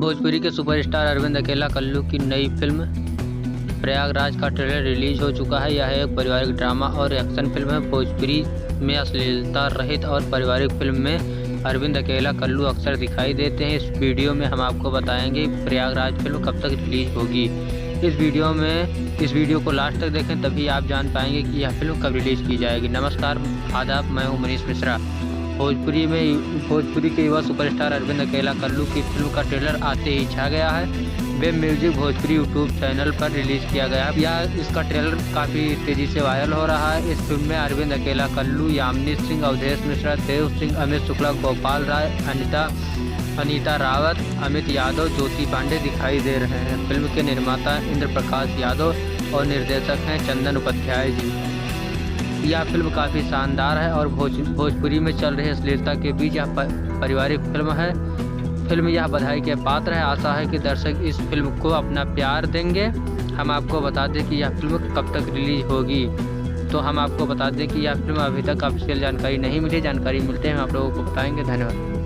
भोजपुरी के सुपरस्टार अरविंद अकेला कल्लू की नई फिल्म प्रयागराज का ट्रेलर रिलीज हो चुका है। यह एक पारिवारिक ड्रामा और एक्शन फिल्म है। भोजपुरी में अश्लीलता रहित और पारिवारिक फिल्म में अरविंद अकेला कल्लू अक्सर दिखाई देते हैं। इस वीडियो में हम आपको बताएंगे प्रयागराज फिल्म कब तक रिलीज होगी। इस वीडियो को लास्ट तक देखें, तभी आप जान पाएंगे कि यह फिल्म कब रिलीज की जाएगी। नमस्कार, आदाब, मैं हूं मनीष मिश्रा। भोजपुरी के युवा सुपरस्टार अरविंद अकेला कल्लू की फिल्म का ट्रेलर आते ही छा गया है। Web music Bhojpuri YouTube channel पर रिलीज किया गया है। इसका ट्रेलर काफ़ी तेज़ी से वायरल हो रहा है। इस फिल्म में अरविंद अकेला कल्लू, यामिनी सिंह, अवधेश मिश्रा, देव सिंह, अमित शुक्ला, गोपाल राय, अनीता रावत, अमित यादव, ज्योति पांडे दिखाई दे रहे हैं। फिल्म के निर्माता इंद्र प्रकाश यादव और निर्देशक हैं चंदन उपाध्याय जी। यह फिल्म काफ़ी शानदार है और भोजपुरी में चल रही अश्लीलता के बीच यह पारिवारिक फिल्म है। फिल्म यह बधाई के पात्र है। आशा है कि दर्शक इस फिल्म को अपना प्यार देंगे। हम आपको बता दें कि यह फिल्म कब तक रिलीज होगी। तो हम आपको बता दें कि यह फिल्म अभी तक ऑफिशियल जानकारी नहीं मिली। जानकारी मिलते हैं हम आप लोगों को बताएंगे। धन्यवाद।